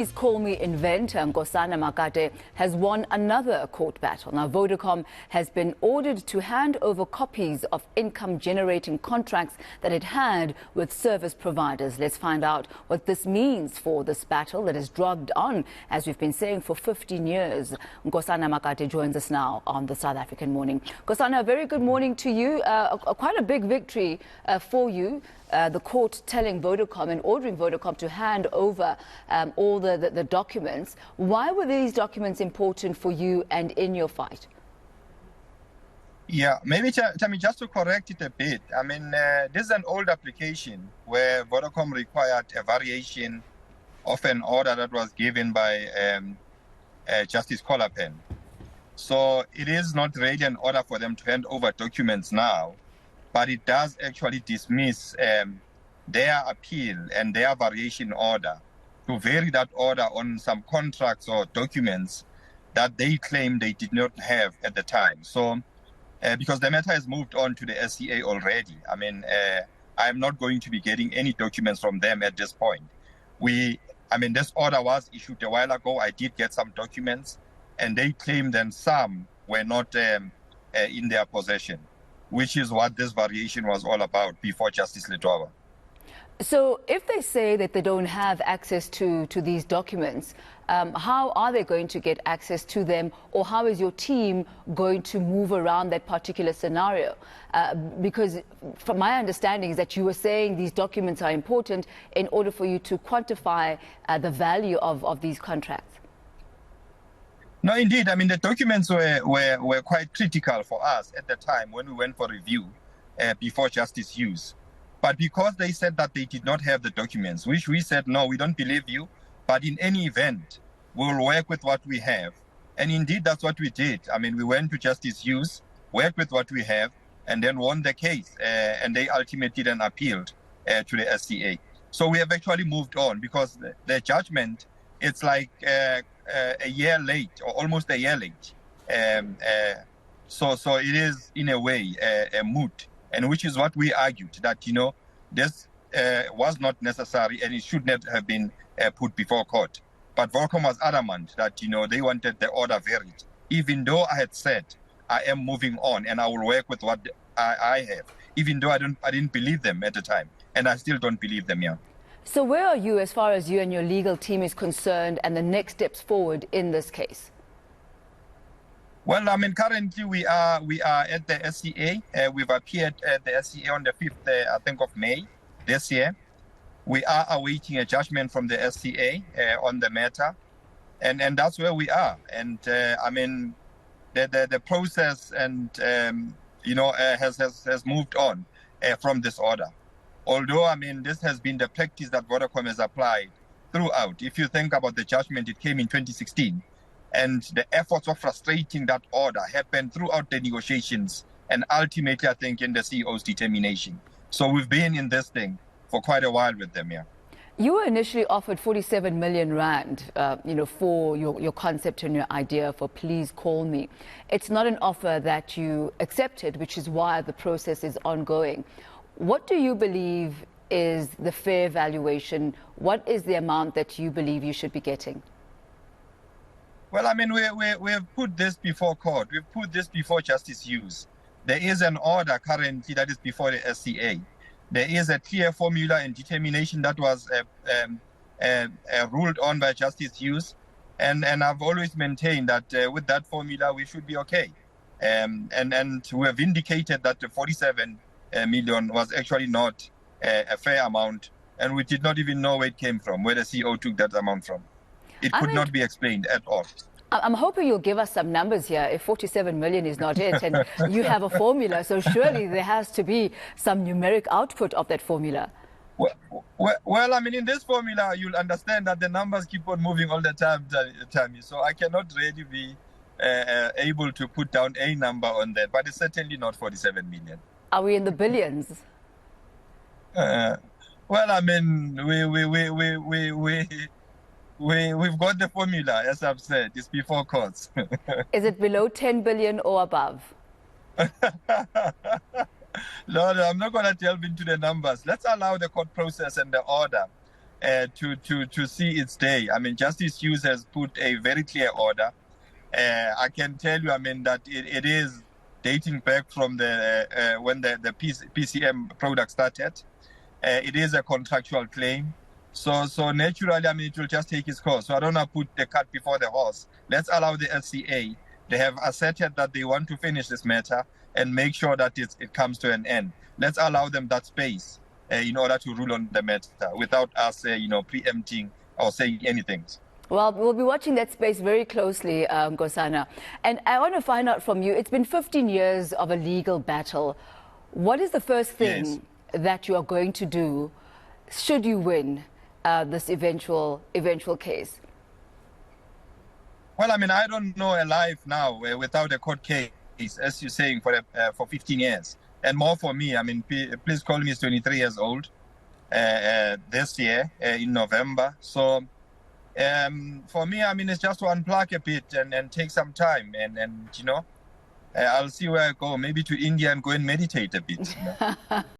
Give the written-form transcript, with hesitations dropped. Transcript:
Please call me inventor. Nkosana Makate has won another court battle. Now, Vodacom has been ordered to hand over copies of income-generating contracts that it had with service providers. Let's find out what this means for this battle that has dragged on, as we've been saying, for 15 years. Nkosana Makate joins us now on the South African Morning. Nkosana, a very good morning to you. Quite a big victory for you. The court telling Vodacom and ordering Vodacom to hand over all the documents. Why were these documents important for you and in your fight? Yeah, maybe Tammy, just to correct it a bit. I mean, this is an old application where Vodacom required a variation of an order that was given by Justice Colapen. So it is not really an order for them to hand over documents now, but it does actually dismiss their appeal and their variation order to vary that order on some contracts or documents that they claim they did not have at the time. So because the matter has moved on to the SCA already, I mean, I'm not going to be getting any documents from them at this point. This order was issued a while ago. I did get some documents, and they claimed that some were not in their possession, which is what this variation was all about before Justice Letwaba. So if they say that they don't have access to these documents, how are they going to get access to them, or how is your team going to move around that particular scenario? Because from my understanding is that you were saying these documents are important in order for you to quantify the value of these contracts. No, indeed. I mean, the documents were quite critical for us at the time when we went for review before Justice Hughes. But because they said that they did not have the documents, which we said, no, we don't believe you. But in any event, we'll work with what we have. And indeed, that's what we did. I mean, we went to Justice Hughes, worked with what we have, and then won the case. And they ultimately then appealed to the SCA. So we have actually moved on because the judgment, it's like a year late or almost a year late. So it is in a way a moot, and which is what we argued that, this was not necessary and it should not have been put before court. But Vodacom was adamant that, they wanted the order varied, even though I had said I am moving on and I will work with what I have, even though I didn't believe them at the time, and I still don't believe them, yeah. So where are you as far as you and your legal team is concerned and the next steps forward in this case? Well, I mean, currently we are at the SCA. We've appeared at the SCA on the 5th, I think, of May this year. We are awaiting a judgment from the SCA on the matter. And that's where we are. And, the process and, has moved on from this order. Although, this has been the practice that Vodacom has applied throughout. If you think about the judgment, it came in 2016. And the efforts of frustrating that order happened throughout the negotiations and ultimately, I think, in the CEO's determination. So we've been in this thing for quite a while with them, yeah. You were initially offered 47 million rand, for your concept and your idea for Please Call Me. It's not an offer that you accepted, which is why the process is ongoing. What do you believe is the fair valuation? What is the amount that you believe you should be getting? Well, we have put this before court. We've put this before Justice Hughes. There is an order currently that is before the SCA. There is a clear formula and determination that was ruled on by Justice Hughes. And I've always maintained that with that formula, we should be okay. And we have indicated that the 47 million was actually not a fair amount. And we did not even know where it came from, where the CEO took that amount from. It could not be explained at all. I'm hoping you'll give us some numbers here. If 47 million is not it, and you have a formula, so surely there has to be some numeric output of that formula. Well, in this formula, you'll understand that the numbers keep on moving all the time, Tammy. So I cannot really be able to put down a number on that, but it's certainly not 47 million. Are we in the billions? We've got the formula, as I've said. It's before courts. Is it below 10 billion or above? No, I'm not going to delve into the numbers. Let's allow the court process and the order to see its day. I mean, Justice Hughes has put a very clear order. I can tell you, I mean, that it is dating back from the when the PCM product started. It is a contractual claim. So naturally, I mean, it will just take its course. So I don't want to put the cart before the horse. Let's allow the LCA. They have asserted that they want to finish this matter and make sure that it comes to an end. Let's allow them that space in order to rule on the matter without us, preempting or saying anything. Well, we'll be watching that space very closely, Nkosana. And I want to find out from you, it's been 15 years of a legal battle. What is the first thing that you are going to do should you win this eventual case? Well, I mean, I don't know a life now without a court case, as you're saying, for 15 years. And more for me, I mean, please call me 23 years old this year in November. So for me, I mean, it's just to unplug a bit and take some time. And I'll see where I go, maybe to India and go and meditate a bit.